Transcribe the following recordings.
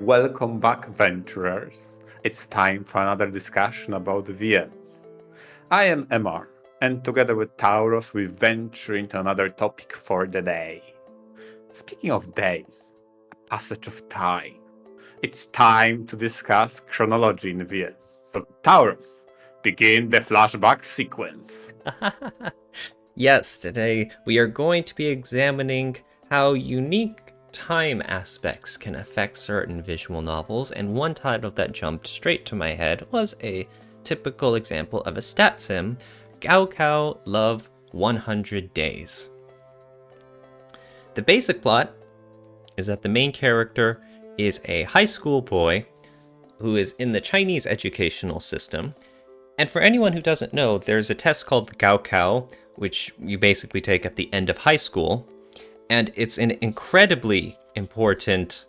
Welcome back, venturers. It's time for another discussion about VNs. I am Emar, and together with Tauros, we venture into another topic for the day. Speaking of days, passage of time. It's time to discuss chronology in VS. So, Tauros, begin the flashback sequence. Yes, today we are going to be examining how unique time aspects can affect certain visual novels, and one title that jumped straight to my head was a typical example of a stat sim, Gaokao Love 100 Days. The basic plot is that the main character is a high school boy who is in the Chinese educational system. And for anyone who doesn't know, there's a test called the Gaokao, which you basically take at the end of high school. And it's an incredibly important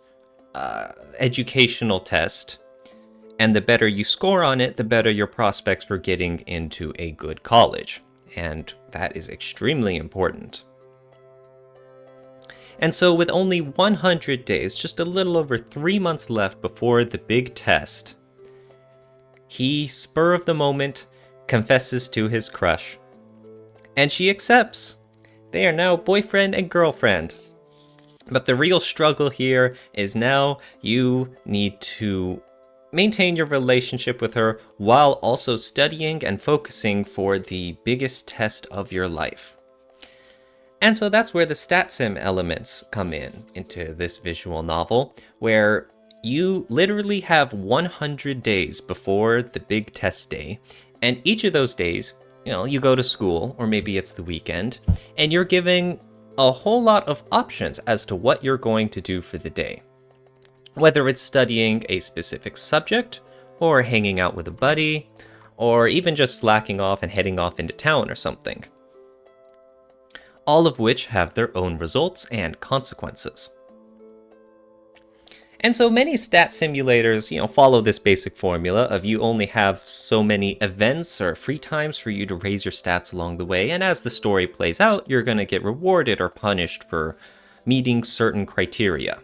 educational test. And the better you score on it, the better your prospects for getting into a good college. And that is extremely important. And so with only 100 days, just a little over 3 months left before the big test, he, spur of the moment, confesses to his crush. And she accepts. They are now boyfriend and girlfriend. But the real struggle here is now you need to maintain your relationship with her while also studying and focusing for the biggest test of your life. And so that's where the stat sim elements come into this visual novel, where you literally have 100 days before the big test day, and each of those days, you go to school, or maybe it's the weekend, and you're given a whole lot of options as to what you're going to do for the day. Whether it's studying a specific subject, or hanging out with a buddy, or even just slacking off and heading off into town or something. All of which have their own results and consequences. And so many stat simulators, follow this basic formula of you only have so many events or free times for you to raise your stats along the way, and as the story plays out, you're going to get rewarded or punished for meeting certain criteria.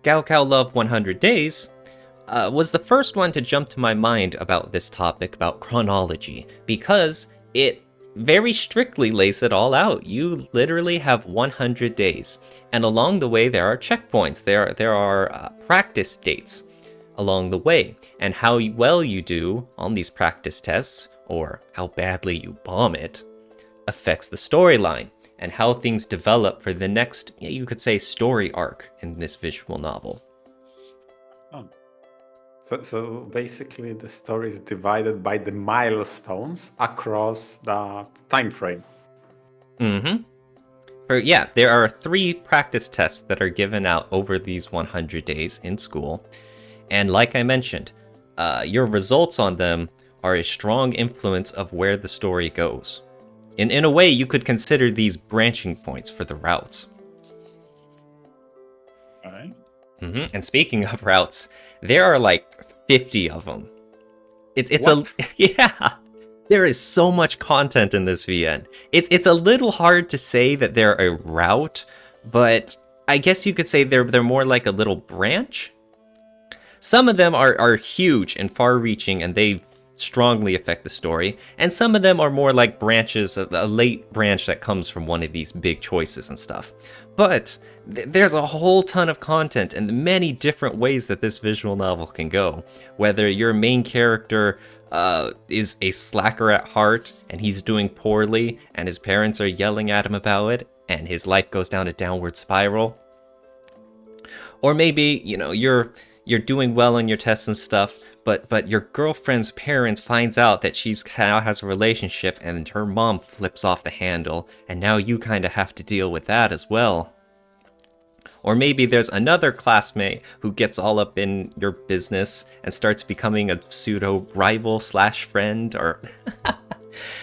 Gaokao Love 100 Days was the first one to jump to my mind about this topic, about chronology, because it very strictly lays it all out. You literally have 100 days, and along the way there are checkpoints, there are practice dates along the way, and how well you do on these practice tests, or how badly you bomb it, affects the storyline, and how things develop for the next, you could say, story arc in this visual novel. So basically, the story is divided by the milestones across that time frame. There are 3 practice tests that are given out over these 100 days in school. And like I mentioned, your results on them are a strong influence of where the story goes. In a way, you could consider these branching points for the routes. All right. And speaking of routes, there are like 50 of them. Yeah. There is so much content in this VN. It's a little hard to say that they're a route, but I guess you could say they're more like a little branch. Some of them are huge and far-reaching, and they strongly affect the story, and some of them are more like branches, a late branch that comes from one of these big choices and stuff. But there's a whole ton of content and many different ways that this visual novel can go. Whether your main character is a slacker at heart and he's doing poorly and his parents are yelling at him about it and his life goes down a downward spiral. Or maybe, you're doing well on your tests and stuff, but your girlfriend's parents finds out that she's now has a relationship and her mom flips off the handle, and now you kind of have to deal with that as well. Or maybe there's another classmate who gets all up in your business and starts becoming a pseudo rival / friend, or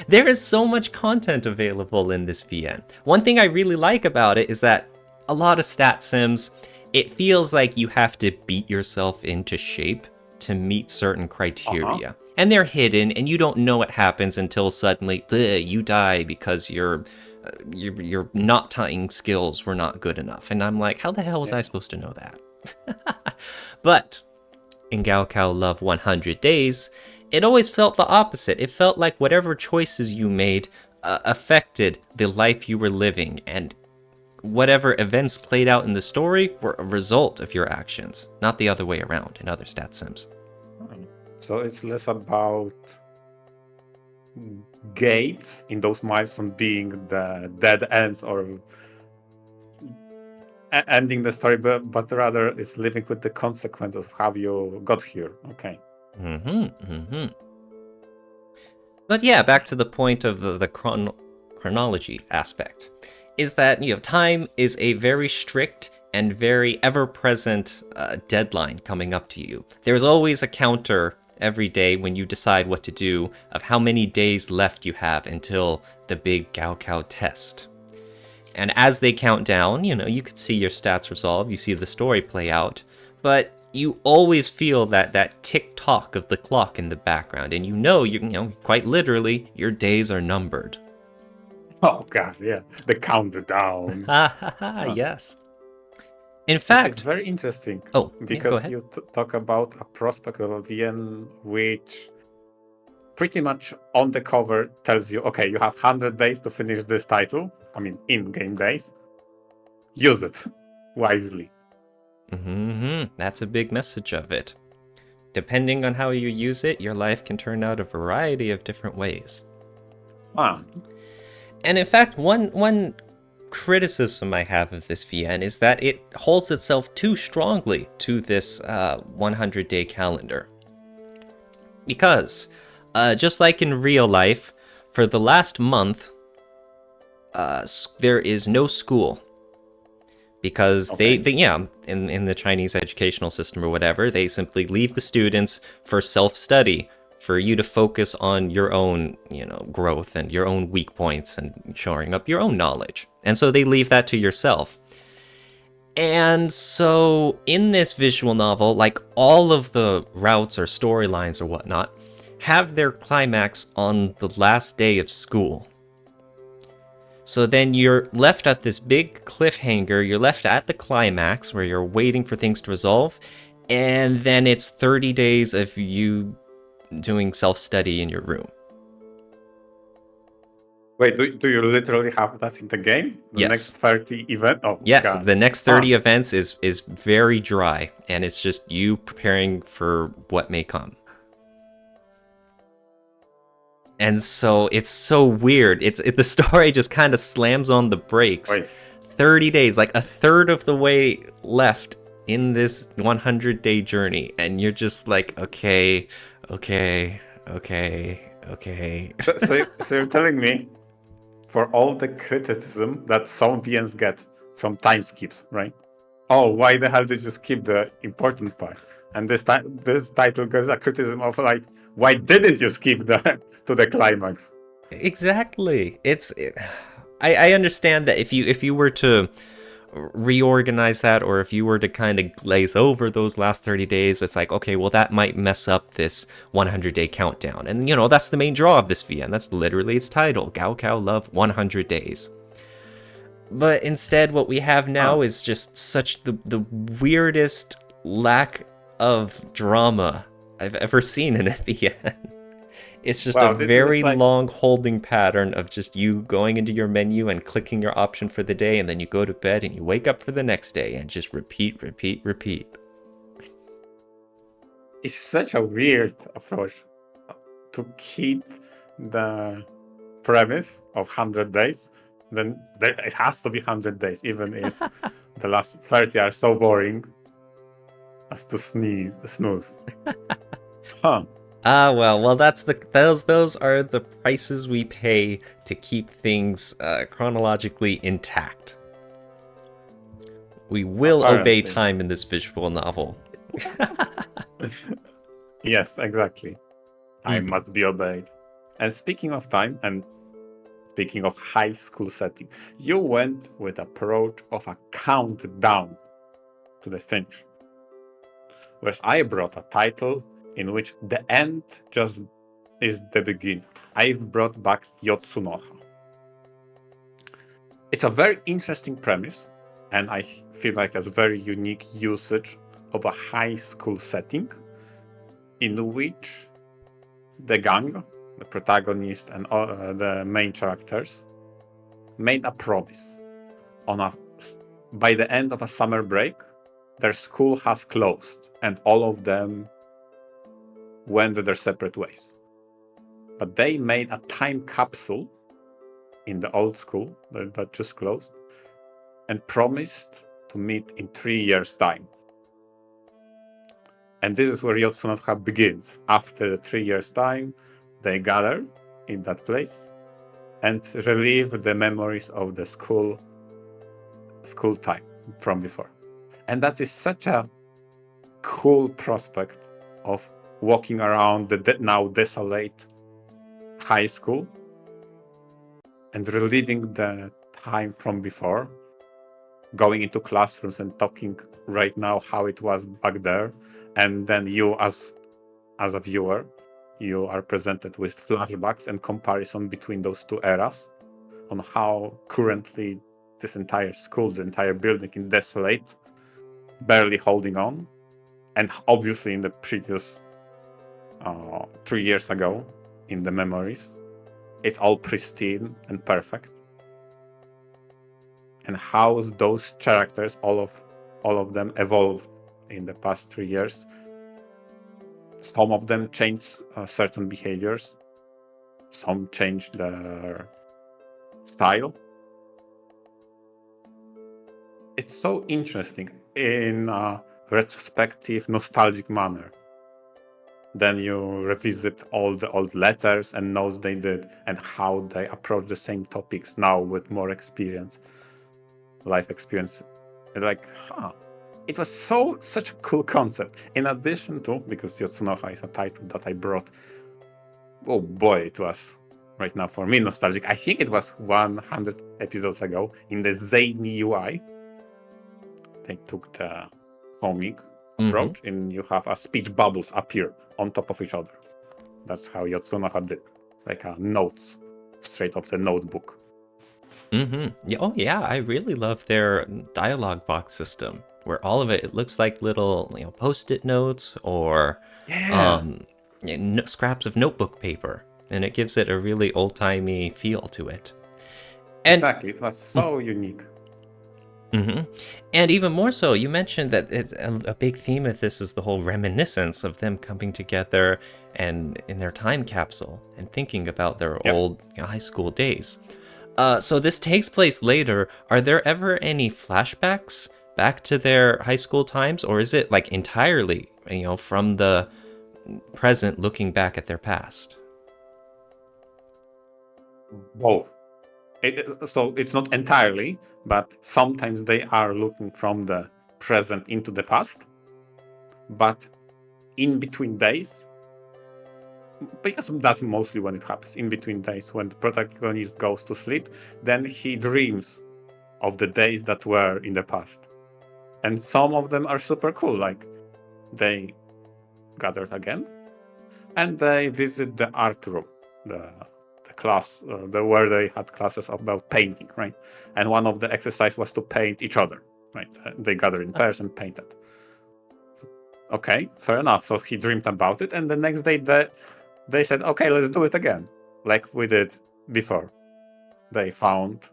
there is so much content available in this VN. One thing I really like about it is that a lot of stat sims, it feels like you have to beat yourself into shape to meet certain criteria. And they're hidden, and you don't know what happens until suddenly you die because your knot tying skills were not good enough. And I'm like, how the hell was I supposed to know that? But in Gaokao Love 100 Days, it always felt the opposite. It felt like whatever choices you made affected the life you were living, and whatever events played out in the story were a result of your actions, not the other way around in other stat sims. So it's less about gates in those milestones being the dead ends or ending the story, but rather it's living with the consequences of how you got here. Okay. But yeah, back to the point of the chronology aspect, is that time is a very strict and very ever-present deadline coming up to you. There's always a counter every day when you decide what to do of how many days left you have until the big Gaokao test. And as they count down, you could see your stats resolve, you see the story play out, but you always feel that tick-tock of the clock in the background, and quite literally, your days are numbered. Oh god, yeah, the countdown. Yes. In fact, it's very interesting. Oh, because yeah, go you talk about a prospect of a VN which pretty much on the cover tells you, okay, you have 100 days to finish this title. I mean, in-game days. Use it wisely. That's a big message of it. Depending on how you use it, your life can turn out a variety of different ways. And in fact, one criticism I have of this VN is that it holds itself too strongly to this 100-day calendar. Because, just like in real life, for the last month, there is no school. Because they in the Chinese educational system or whatever, they simply leave the students for self-study, for you to focus on your own, growth and your own weak points and shoring up your own knowledge. And so they leave that to yourself. And so in this visual novel, like all of the routes or storylines or whatnot, have their climax on the last day of school. So then you're left at this big cliffhanger, you're left at the climax where you're waiting for things to resolve, and then it's 30 days of you doing self-study in your room. Wait, do you literally have that in the game? The next 30 event? Oh, yes, God. The next 30 events is very dry, and it's just you preparing for what may come. And so it's so weird. The story just kind of slams on the brakes. Wait. 30 days, like a third of the way left in this 100-day journey, and you're just like, okay. So you're telling me, for all the criticism that some VNs get from time skips, right? Oh, why the hell did you skip the important part? And this title gets a criticism of like, why didn't you skip to the climax? Exactly. I understand that if you were to reorganize that, or if you were to kind of glaze over those last 30 days, it's like, okay, well, that might mess up this 100-day countdown. And, that's the main draw of this VN. That's literally its title, Gaokao Love 100 Days. But instead, what we have now is just such the weirdest lack of drama I've ever seen in a VN. It's just a very long holding pattern of just you going into your menu and clicking your option for the day, and then you go to bed and you wake up for the next day and just repeat. It's such a weird approach to keep the premise of 100 days. Then it has to be 100 days, even if the last 30 are so boring as to snooze. Well, those are the prices we pay to keep things chronologically intact. We will obey time in this visual novel. Yes, exactly. Time must be obeyed. And speaking of time, and speaking of high school setting, you went with approach of a countdown to the finish. Whereas I brought a title in which the end just is the beginning. I've brought back Yotsunoha. It's a very interesting premise and I feel like a very unique usage of a high school setting in which the gang, the protagonist, and the main characters made a promise. By the end of a summer break, their school has closed, and all of them went their separate ways. But they made a time capsule in the old school that just closed and promised to meet in 3 years' time. And this is where Yotsunoha begins. After the 3 years' time, they gather in that place and relive the memories of the school time from before. And that is such a cool prospect of walking around the now desolate high school and reliving the time from before, going into classrooms and talking right now how it was back there, and then you as a viewer, you are presented with flashbacks and comparison between those two eras on how currently this entire school, the entire building is desolate, barely holding on, and obviously in the previous 3 years ago, in the memories, it's all pristine and perfect. And how those characters, all of them, evolved in the past 3 years. Some of them changed certain behaviors. Some changed their style. It's so interesting in a retrospective, nostalgic manner. Then you revisit all the old letters and notes they did and how they approach the same topics now with more experience, life experience. Like, it was such a cool concept. In addition to, because Yotsunoha is a title that I brought, oh boy, it was right now for me nostalgic. I think it was 100 episodes ago in the Zany UI. They took the comic approach, and you have a speech bubbles appear on top of each other. That's how Yotsunoha did, like notes straight off the notebook. Yeah, oh yeah, I really love their dialogue box system, where all of it looks like little post-it notes or scraps of notebook paper, and it gives it a really old-timey feel to it. And exactly, it was so unique. And even more so, you mentioned that it's a big theme of this is the whole reminiscence of them coming together and in their time capsule and thinking about their old high school days. So this takes place later. Are there ever any flashbacks back to their high school times, or is it like entirely, from the present looking back at their past? Both. So it's not entirely, but sometimes they are looking from the present into the past. But in between days, because that's mostly when it happens, in between days when the protagonist goes to sleep, then he dreams of the days that were in the past. And some of them are super cool, like they gathered again and they visit the art room, the class, where they had classes about painting, right? And one of the exercise was to paint each other, right? They gathered in pairs and painted. Okay, fair enough. So he dreamed about it, and the next day they said, okay, let's do it again, like we did before. They found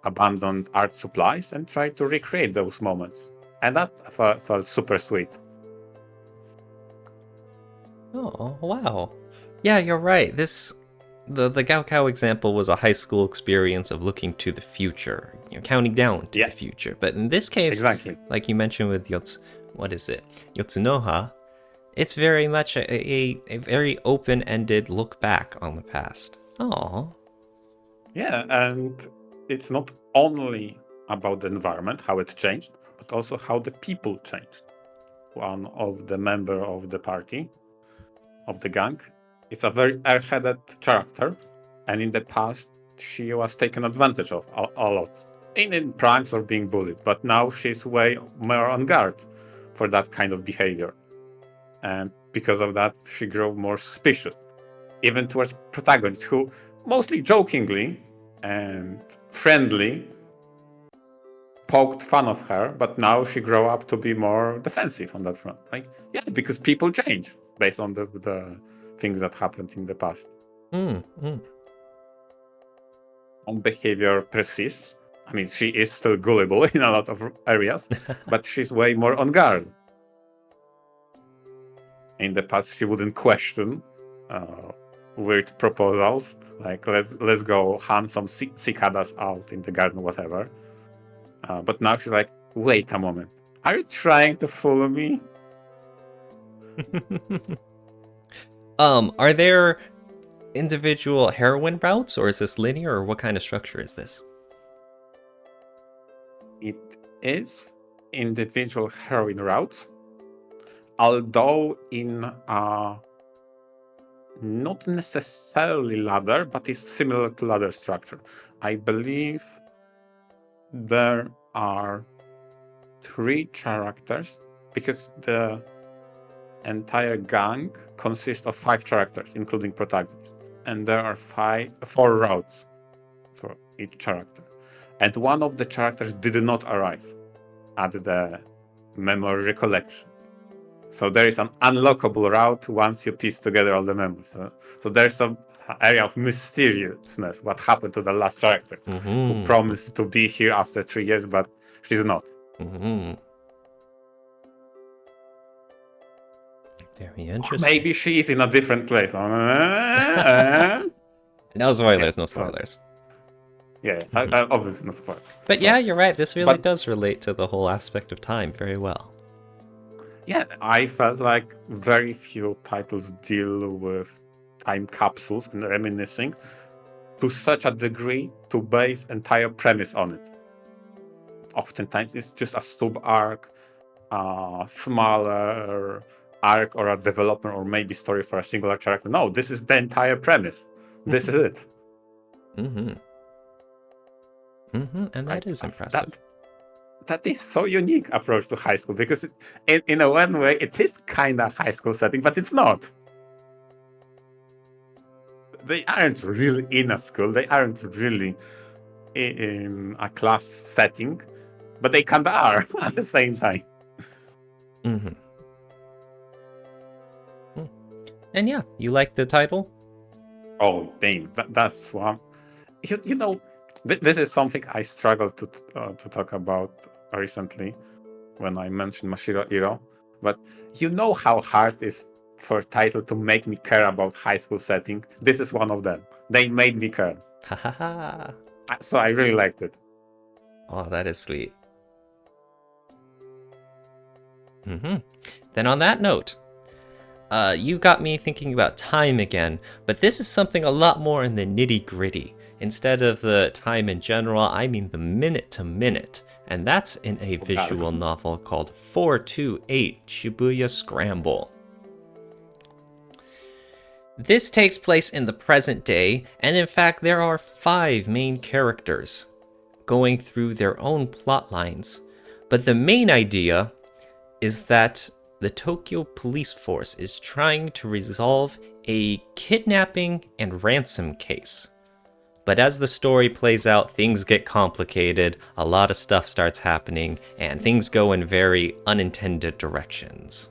abandoned art supplies and tried to recreate those moments. And that felt super sweet. Oh, wow. Yeah, you're right. The Gaokao example was a high school experience of looking to the future, counting down to the future. But in this case, exactly, like you mentioned with Yotsunoha, it's very much a very open-ended look back on the past. Oh. Yeah, and it's not only about the environment, how it changed, but also how the people changed. One of the member of the party, of the gang, is a very airheaded character, and in the past she was taken advantage of a lot, in pranks or being bullied. But now she's way more on guard for that kind of behavior, and because of that, she grew more suspicious, even towards protagonists who, mostly jokingly and friendly, poked fun of her, but now she grew up to be more defensive on that front. Like, yeah, because people change based on the things that happened in the past. On behavior persists. I mean, she is still gullible in a lot of areas, but she's way more on guard. In the past, she wouldn't question weird proposals, like let's go hunt some cicadas out in the garden, whatever. But now she's like, wait a moment, are you trying to fool me? Are there individual heroine routes, or is this linear, or what kind of structure is this? It is individual heroine routes, although in not necessarily ladder, but it's similar to ladder structure. I believe there are 3 characters, because the entire gang consists of 5 characters, including protagonists, and there are 4 routes for each character. And one of the characters did not arrive at the memory recollection. So there is an unlockable route once you piece together all the memories. So there's some area of mysteriousness. What happened to the last character who promised to be here after 3 years, but she's not. Very interesting. Maybe she is in a different place. No spoilers, no spoilers. Yeah, obviously no spoilers. But yeah, you're right. This really does relate to the whole aspect of time very well. Yeah, I felt like very few titles deal with time capsules and reminiscing to such a degree to base entire premise on it. Oftentimes it's just a sub-arc, a smaller arc or a development or maybe story for a singular character. No, this is the entire premise. This is it. And that is impressive. That is so unique approach to high school, because in a one way it is kind of high school setting, but it's not. They aren't really in a school. They aren't really in a class setting, but they kind of are at the same time. And yeah, you like the title? Oh, damn. That's one. You know, this is something I struggled to talk about recently when I mentioned Mashiro Iro. But you know how hard it is for a title to make me care about high school setting? This is one of them. They made me care. So I really liked it. Oh, that is sweet. Then on that note, you got me thinking about time again, but this is something a lot more in the nitty-gritty. Instead of the time in general, I mean the minute to minute, and that's in a visual novel called 428 Shibuya Scramble. This takes place in the present day, and in fact there are 5 main characters going through their own plot lines, but the main idea is that the Tokyo police force is trying to resolve a kidnapping and ransom case. But as the story plays out, things get complicated, a lot of stuff starts happening, and things go in very unintended directions.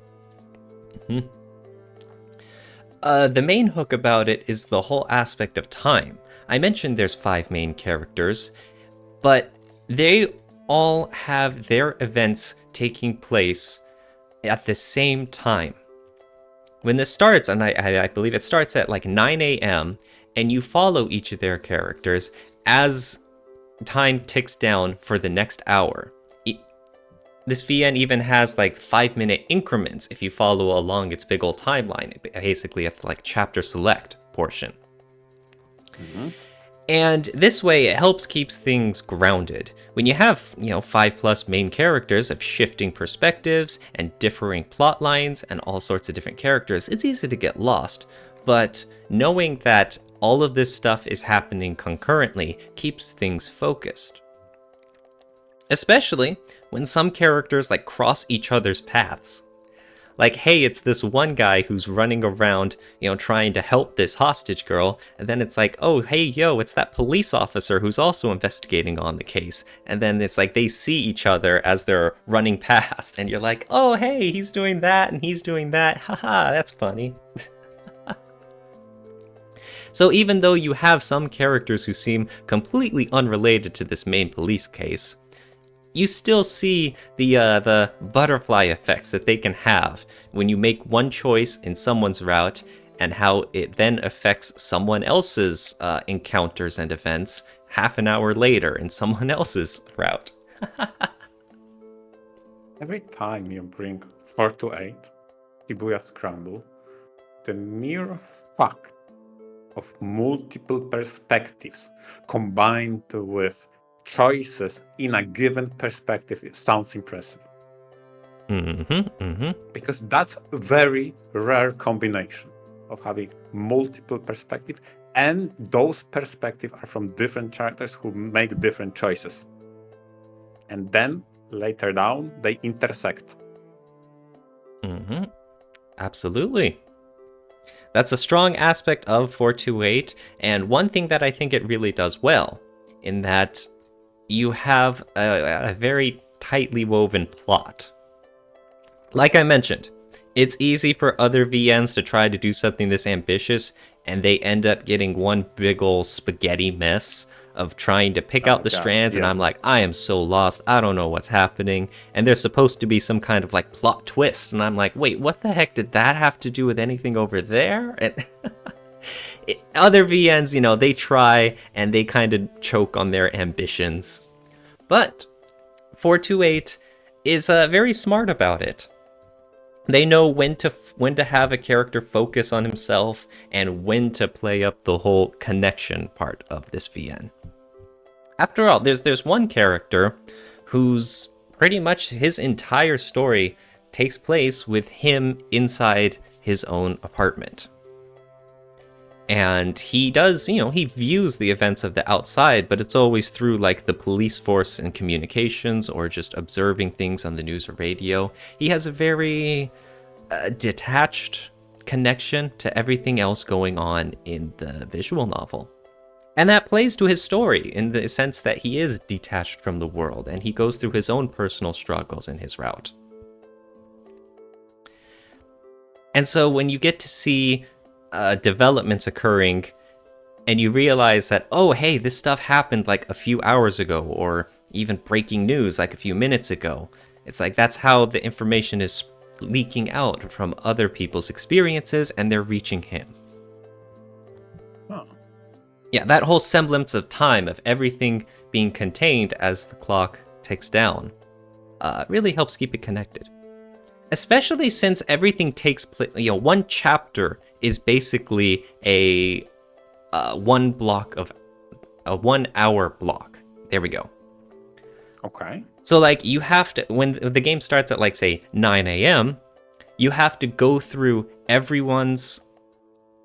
The main hook about it is the whole aspect of time. I mentioned there's 5 main characters, but they all have their events taking place at the same time. When this starts, and I believe it starts at like 9 a.m., and you follow each of their characters as time ticks down for the next hour. This VN even has like 5-minute increments if you follow along its big old timeline, basically at the like chapter select portion. And this way it helps keeps things grounded. When you have, 5+ main characters of shifting perspectives and differing plot lines and all sorts of different characters, it's easy to get lost. But knowing that all of this stuff is happening concurrently keeps things focused. Especially when some characters cross each other's paths. Like, hey, it's this one guy who's running around, trying to help this hostage girl. And then it's like, oh, hey, yo, it's that police officer who's also investigating on the case. And then it's like they see each other as they're running past. And you're like, oh, hey, he's doing that and he's doing that. Haha, that's funny. So even though you have some characters who seem completely unrelated to this main police case, you still see the butterfly effects that they can have when you make one choice in someone's route and how it then affects someone else's encounters and events half an hour later in someone else's route. Every time you bring 4 to 8, Shibuya Scramble, the mere fact of multiple perspectives combined with choices in a given perspective sounds impressive. Because that's a very rare combination of having multiple perspectives, and those perspectives are from different characters who make different choices. And then later down, they intersect. Absolutely. That's a strong aspect of 428, and one thing that I think it really does well, in that you have a very tightly woven plot. Like I mentioned, it's easy for other VNs to try to do something this ambitious, and they end up getting one big ol' spaghetti mess of trying to pick out the strands, and I'm like, I am so lost, I don't know what's happening, and there's supposed to be some kind of like plot twist, and I'm like, wait, what the heck did that have to do with anything over there? And other VNs, they try, and they kind of choke on their ambitions. But 428 is very smart about it. They know when to have a character focus on himself and when to play up the whole connection part of this VN. After all, there's one character whose pretty much his entire story takes place with him inside his own apartment. And he does, he views the events of the outside, but it's always through like the police force and communications or just observing things on the news or radio. He has a very detached connection to everything else going on in the visual novel. And that plays to his story in the sense that he is detached from the world and he goes through his own personal struggles in his route. And so when you get to see developments occurring and you realize that, oh, hey, this stuff happened like a few hours ago, or even breaking news like a few minutes ago, it's like that's how the information is leaking out from other people's experiences and they're reaching him. Oh. Yeah, that whole semblance of time of everything being contained as the clock ticks down really helps keep it connected. Especially since everything takes place, one chapter is basically a 1 block of a 1 hour block. There we go. Okay. So like you have to, when the game starts at like say 9 a.m., you have to go through everyone's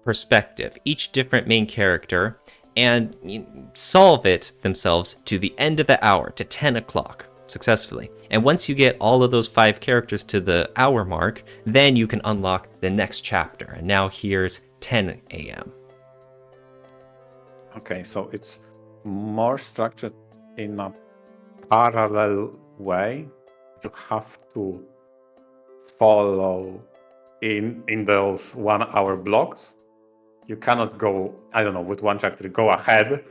perspective, each different main character, and solve it themselves to the end of the hour, to 10 o'clock. Successfully. And once you get all of those 5 characters to the hour mark, then you can unlock the next chapter. And now here's 10 a.m. Okay, so it's more structured in a parallel way. You have to follow in those 1 hour blocks. You cannot go, I don't know, with one chapter, go ahead.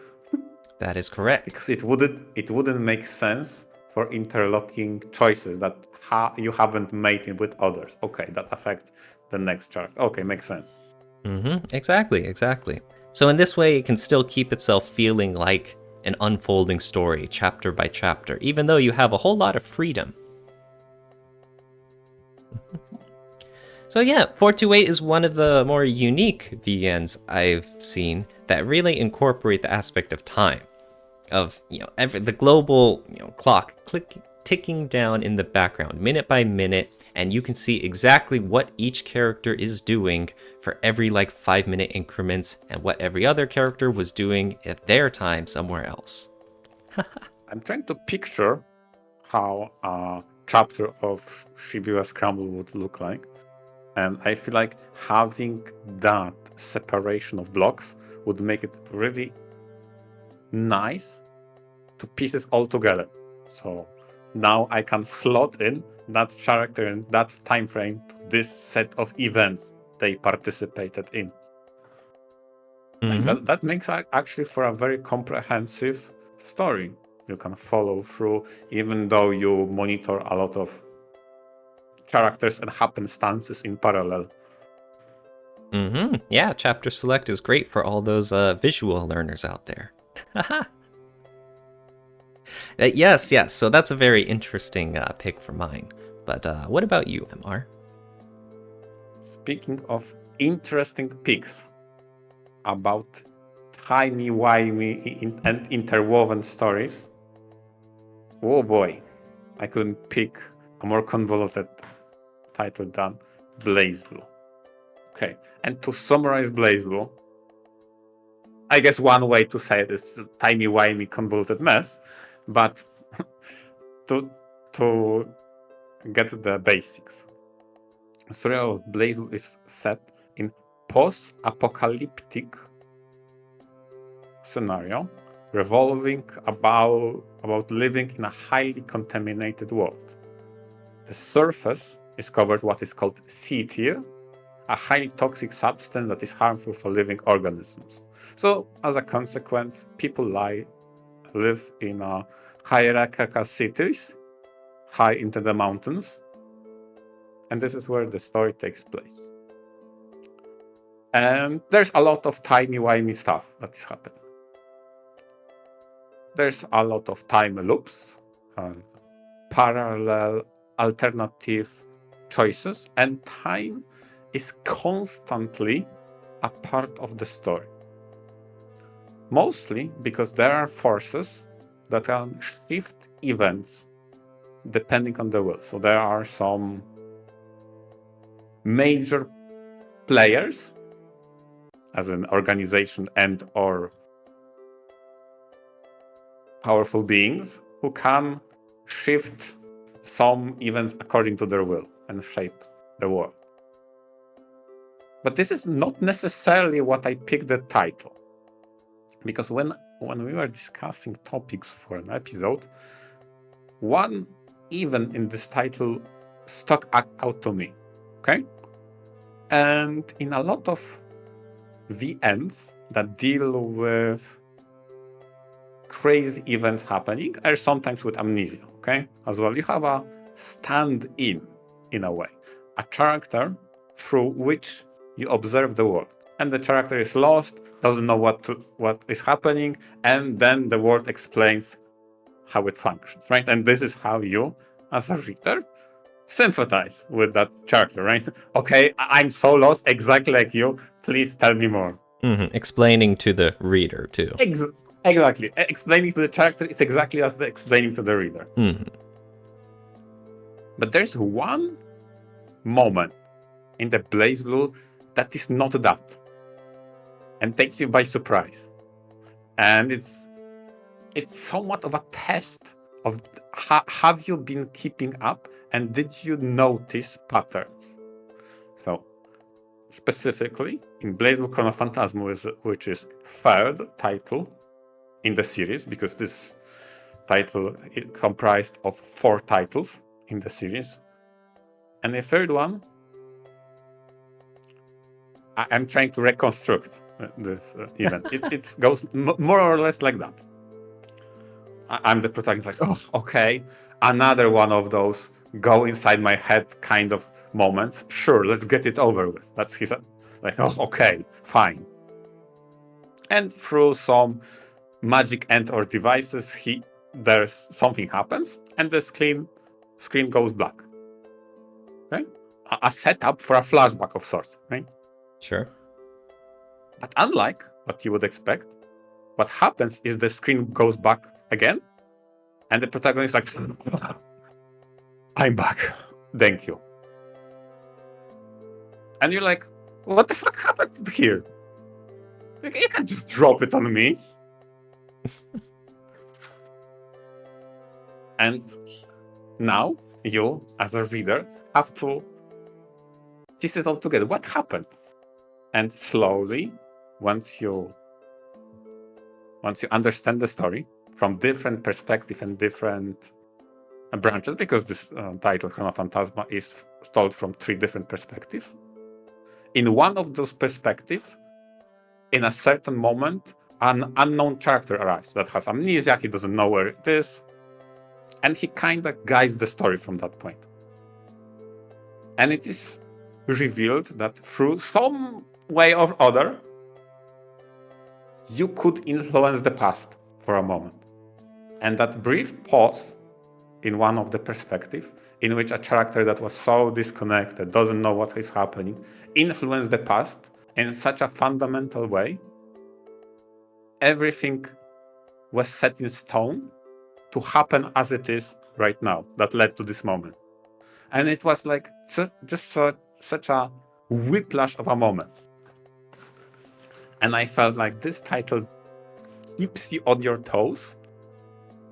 That is correct. Because it wouldn't make sense for interlocking choices that you haven't made it with others. Okay, that affect the next chart. Okay, makes sense. Exactly. So in this way, it can still keep itself feeling like an unfolding story, chapter by chapter, even though you have a whole lot of freedom. So yeah, 428 is one of the more unique VNs I've seen that really incorporate the aspect of time. Of the global clock ticking down in the background minute by minute, and you can see exactly what each character is doing for every like 5-minute increments and what every other character was doing at their time somewhere else. I'm trying to picture how a chapter of Shibuya Scramble would look like. And I feel like having that separation of blocks would make it really nice to piece it all together. So now I can slot in that character and that time frame to this set of events they participated in. Mm-hmm. That makes actually for a very comprehensive story you can follow through, even though you monitor a lot of characters and happenstances in parallel. Mm-hmm. Yeah, chapter select is great for all those visual learners out there. Yes, yes. So that's a very interesting pick for mine. But what about you, MR? Speaking of interesting picks about timey-wimey and interwoven stories, oh boy, I couldn't pick a more convoluted title than BlazBlue. Okay, and to summarize BlazBlue, I guess one way to say it is timey-wimey convoluted mess, but to get the basics. The story of BlazBlue is set in post-apocalyptic scenario revolving about living in a highly contaminated world. The surface is covered what is called C tier, a highly toxic substance that is harmful for living organisms. So, as a consequence, people live in hierarchical cities, high into the mountains, and this is where the story takes place. And there's a lot of timey-wimey stuff that is happening. There's a lot of time loops, parallel, alternative choices, and time is constantly a part of the story. Mostly because there are forces that can shift events depending on the will. So there are some major players as an organization and or powerful beings who can shift some events according to their will and shape the world. But this is not necessarily what I picked the title. Because when we were discussing topics for an episode, one event in this title stuck out to me. Okay? And in a lot of VNs that deal with crazy events happening, or sometimes with amnesia, okay? As well, you have a stand-in a way, a character through which you observe the world. And the character is lost, doesn't know what is happening, and then the world explains how it functions, right? And this is how you, as a reader, sympathize with that character, right? Okay, I'm so lost, exactly like you. Please tell me more. Mm-hmm. Explaining to the reader, too. Exactly. Explaining to the character is exactly as the explaining to the reader. Mm-hmm. But there's one moment in the BlazBlue that is not that and takes you by surprise. And it's somewhat of a test of have you been keeping up and did you notice patterns? So specifically in BlazBlue Chronophantasm, which is third title in the series, because this title is comprised of 4 titles in the series. And the third one, I'm trying to reconstruct this event. It goes more or less like that. I'm the protagonist, like, oh, okay, another one of those go inside my head kind of moments. Sure, let's get it over with. That's his, like, oh, okay, fine. And through some magic and or devices, there's something happens, and the screen goes black. Okay, a setup for a flashback of sorts, right? Sure. But unlike what you would expect, what happens is the screen goes back again, and the protagonist is like, I'm back. Thank you. And you're like, what the fuck happened here? Like, you can't just drop it on me. And now you, as a reader, have to piece it all together. What happened? And slowly, once you understand the story from different perspectives and different branches, because this title Chrono Phantasma is told from 3 different perspectives. In one of those perspectives, in a certain moment, an unknown character arrives that has amnesia. He doesn't know where it is, and he kind of guides the story from that point. And it is revealed that through some way or other, you could influence the past for a moment. And that brief pause in one of the perspectives, in which a character that was so disconnected, doesn't know what is happening, influenced the past in such a fundamental way, everything was set in stone to happen as it is right now, that led to this moment. And it was like such a whiplash of a moment. And I felt like this title keeps you on your toes,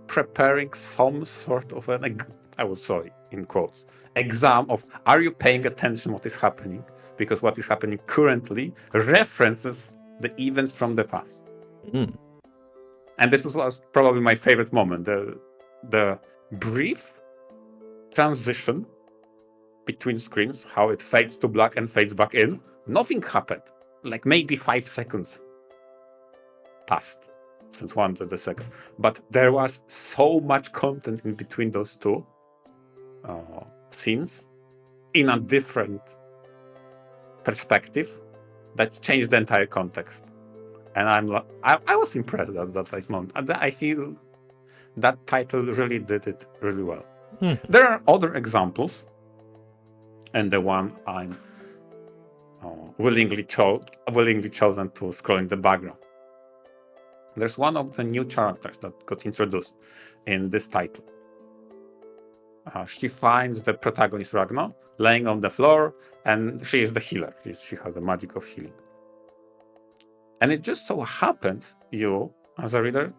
preparing some sort of an, I was sorry, in quotes, exam of, are you paying attention what is happening? Because what is happening currently references the events from the past. Mm. And this was probably my favorite moment, the brief transition between screens, how it fades to black and fades back in. Nothing happened. Like maybe 5 seconds passed since one to the second. But there was so much content in between those two scenes in a different perspective that changed the entire context. And I was impressed at that moment. And I feel that title really did it really well. There are other examples, and the one I'm willingly chosen to scroll in the background. There's one of the new characters that got introduced in this title. She finds the protagonist Ragnar laying on the floor, and she is the healer. She has the magic of healing. And it just so happens you, as a reader,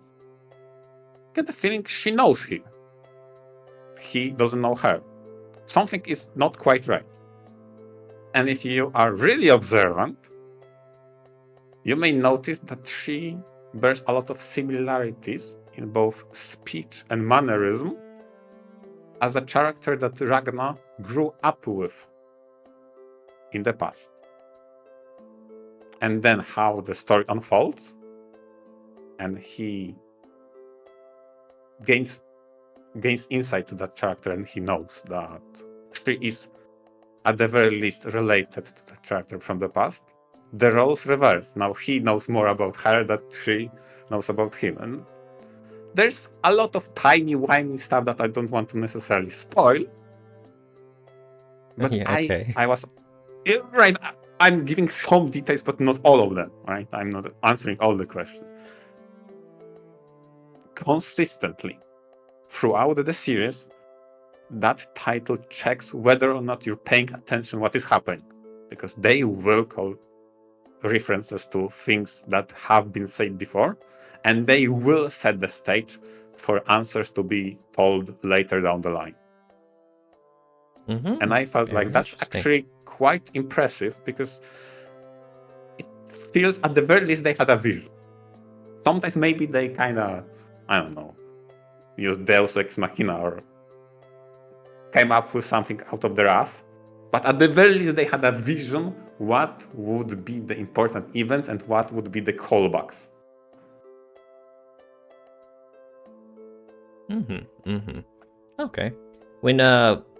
get the feeling she knows him. He doesn't know her. Something is not quite right. And if you are really observant, you may notice that she bears a lot of similarities in both speech and mannerism as a character that Ragnar grew up with in the past. And then how the story unfolds, and he gains insight to that character, and he knows that she is at the very least related to the character from the past. The roles reverse. Now he knows more about her than she knows about him. And there's a lot of tiny, whiny stuff that I don't want to necessarily spoil. But Yeah, okay. I was right. I'm giving some details, but not all of them. Right? I'm not answering all the questions. Consistently throughout the series, that title checks whether or not you're paying attention what is happening, because they will call references to things that have been said before, and they will set the stage for answers to be told later down the line. And I felt like that's actually quite impressive, because it feels at the very least they had a vision. Sometimes maybe they kind of, I don't know, use Deus Ex Machina or came up with something out of their ass. But at the very least, they had a vision what would be the important events and what would be the callbacks. Okay. When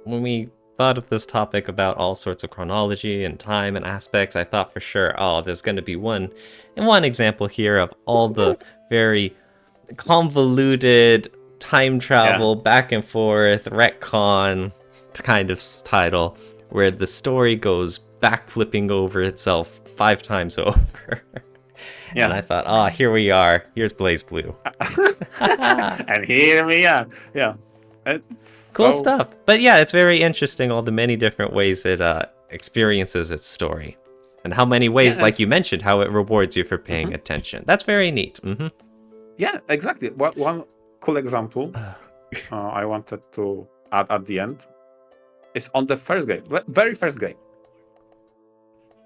we thought of this topic about all sorts of chronology and time and aspects, I thought for sure, oh, there's going to be one example here of all the very convoluted time travel, back and forth, retcon kind of title, where the story goes backflipping over itself 5 times over. Yeah. And I thought, here we are. Here's Blaze Blue. And here we are. Yeah. It's cool stuff. But yeah, it's very interesting all the many different ways it experiences its story. And how many ways, like you mentioned, how it rewards you for paying attention. That's very neat. Yeah, exactly. One cool example I wanted to add at the end is on the first game, very first game.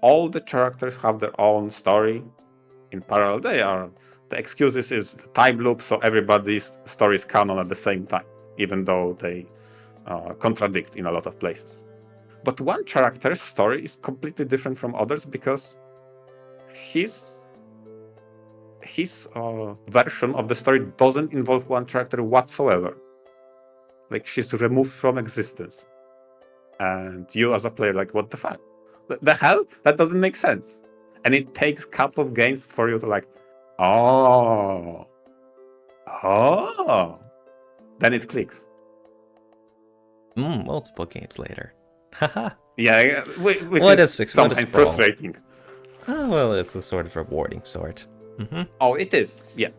all the characters have their own story. In parallel, the excuses is the time loop, so everybody's story is canon at the same time, even though they contradict in a lot of places. But one character's story is completely different from others because his version of the story doesn't involve one character whatsoever. Like, she's removed from existence, and you as a player, like, what the fuck? The hell? That doesn't make sense. And it takes a couple of games for you to like, oh, then it clicks. Multiple games later. Haha. Yeah, which What is a sometimes sprawl. frustrating. Oh, well, it's a sort of rewarding sort. Oh, it is. Yeah.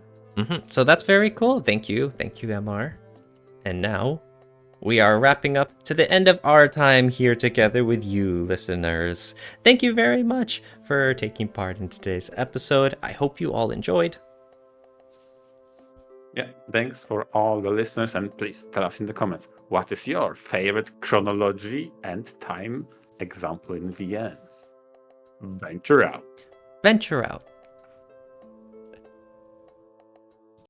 So that's very cool. Thank you, MR. And now we are wrapping up to the end of our time here together with you, listeners. Thank you very much for taking part in today's episode. I hope you all enjoyed. Yeah, thanks for all the listeners, and please tell us in the comments, what is your favorite chronology and time example in VNs? VNture out. VNture out.